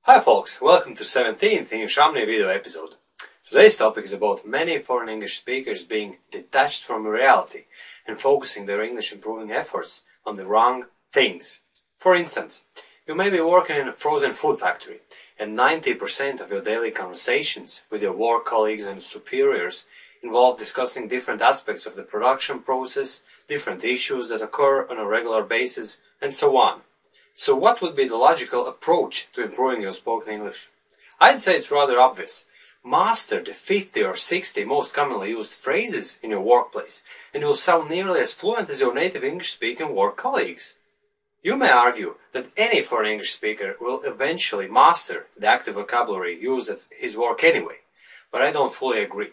Hi folks, welcome to 17th English Omni video episode. Today's topic is about many foreign English speakers being detached from reality and focusing their English improving efforts on the wrong things. For instance, you may be working in a frozen food factory and 90% of your daily conversations with your work colleagues and superiors involve discussing different aspects of the production process, different issues that occur on a regular basis, and so on. So what would be the logical approach to improving your spoken English? I'd say it's rather obvious. Master the 50 or 60 most commonly used phrases in your workplace, and you will sound nearly as fluent as your native English-speaking work colleagues. You may argue that any foreign English speaker will eventually master the active vocabulary used at his work anyway, but I don't fully agree.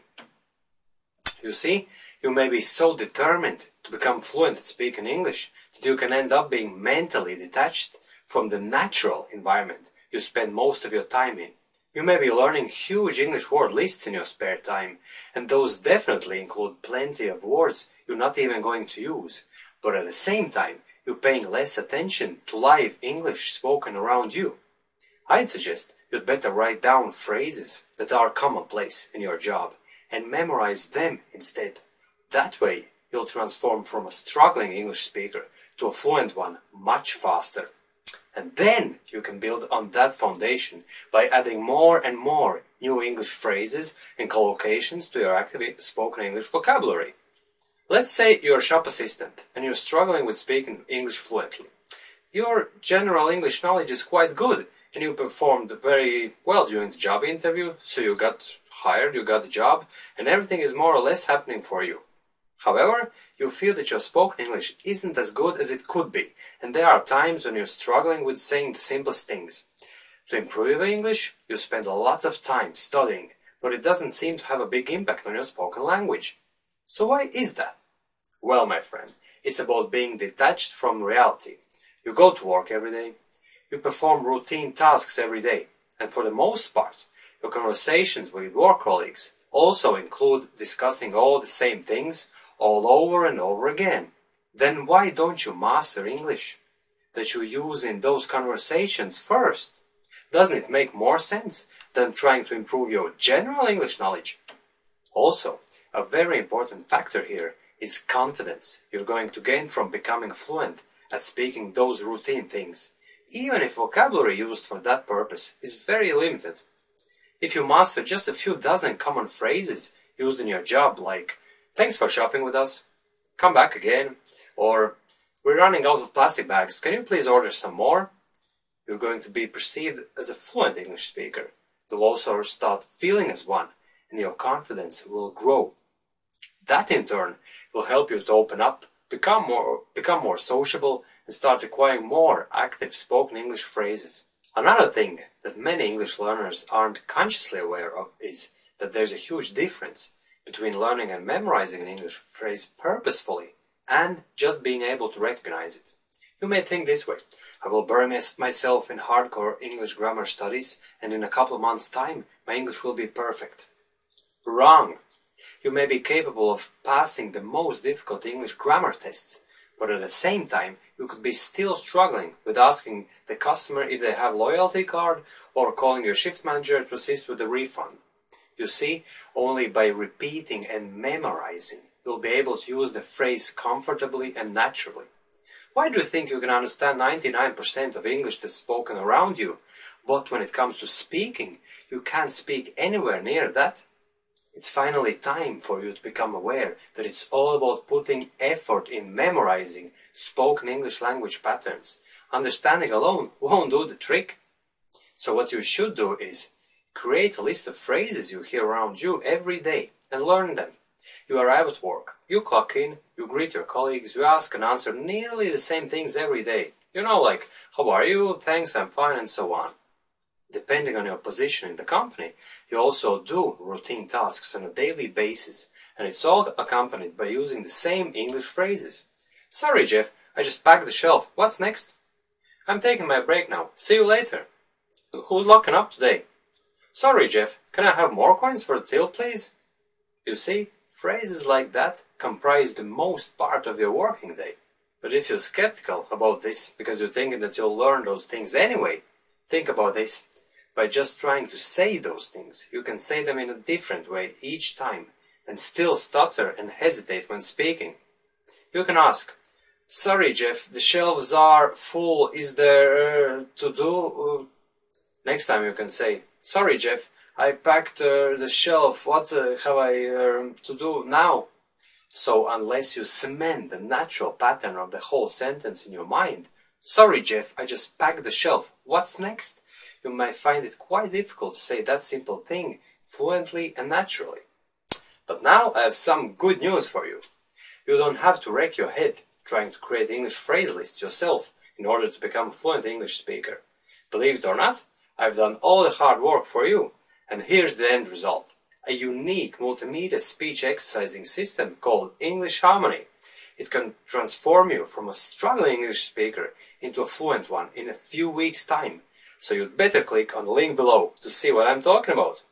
You see, you may be so determined to become fluent at speaking English that you can end up being mentally detached from the natural environment you spend most of your time in. You may be learning huge English word lists in your spare time, and those definitely include plenty of words you're not even going to use, but at the same time, you're paying less attention to live English spoken around you. I'd suggest you'd better write down phrases that are commonplace in your job and memorize them instead. That way, you'll transform from a struggling English speaker to a fluent one much faster. And then you can build on that foundation by adding more and more new English phrases and collocations to your active spoken English vocabulary. Let's say you're a shop assistant and you're struggling with speaking English fluently. Your general English knowledge is quite good and you performed very well during the job interview, so you got hired, you got the job, and everything is more or less happening for you. However, you feel that your spoken English isn't as good as it could be, and there are times when you're struggling with saying the simplest things. To improve your English, you spend a lot of time studying, but it doesn't seem to have a big impact on your spoken language. So why is that? Well, my friend, it's about being detached from reality. You go to work every day, you perform routine tasks every day, and for the most part, your conversations with work colleagues also include discussing all the same things all over and over again. Then why don't you master English that you use in those conversations first? Doesn't it make more sense than trying to improve your general English knowledge? Also, a very important factor here is confidence you're going to gain from becoming fluent at speaking those routine things, even if vocabulary used for that purpose is very limited. If you master just a few dozen common phrases used in your job, like "Thanks for shopping with us," "Come back again," or "We're running out of plastic bags, can you please order some more?" you're going to be perceived as a fluent English speaker. You'll also start feeling as one, and your confidence will grow. That in turn will help you to open up, become more sociable, and start acquiring more active spoken English phrases. Another thing that many English learners aren't consciously aware of is that there's a huge difference between learning and memorizing an English phrase purposefully and just being able to recognize it. You may think this way: I will bury myself in hardcore English grammar studies and in a couple of months' time my English will be perfect. Wrong! You may be capable of passing the most difficult English grammar tests, but at the same time you could be still struggling with asking the customer if they have a loyalty card or calling your shift manager to assist with the refund. You see, only by repeating and memorizing you'll be able to use the phrase comfortably and naturally. Why do you think you can understand 99% of English that's spoken around you, but when it comes to speaking, you can't speak anywhere near that? It's finally time for you to become aware that it's all about putting effort in memorizing spoken English language patterns. Understanding alone won't do the trick. So what you should do is create a list of phrases you hear around you every day and learn them. You arrive at work, you clock in, you greet your colleagues, you ask and answer nearly the same things every day. You know, like, "How are you? Thanks, I'm fine," and so on. Depending on your position in the company, you also do routine tasks on a daily basis, and it's all accompanied by using the same English phrases. "Sorry, Jeff, I just packed the shelf. What's next?" "I'm taking my break now. See you later." "Who's locking up today?" "Sorry, Jeff, can I have more coins for the till, please?" You see, phrases like that comprise the most part of your working day. But if you're skeptical about this because you're thinking that you'll learn those things anyway, think about this. By just trying to say those things, you can say them in a different way each time and still stutter and hesitate when speaking. You can ask, "Sorry, Jeff, the shelves are full. Is there to do?" Next time you can say, "Sorry, Jeff, I packed the shelf. What have I to do now?" So unless you cement the natural pattern of the whole sentence in your mind, "Sorry, Jeff, I just packed the shelf. What's next?" you might find it quite difficult to say that simple thing fluently and naturally. But now I have some good news for you. You don't have to wreck your head trying to create English phrase lists yourself in order to become a fluent English speaker. Believe it or not, I've done all the hard work for you, and here's the end result. A unique multimedia speech exercising system called English Harmony. It can transform you from a struggling English speaker into a fluent one in a few weeks' time. So you'd better click on the link below to see what I'm talking about.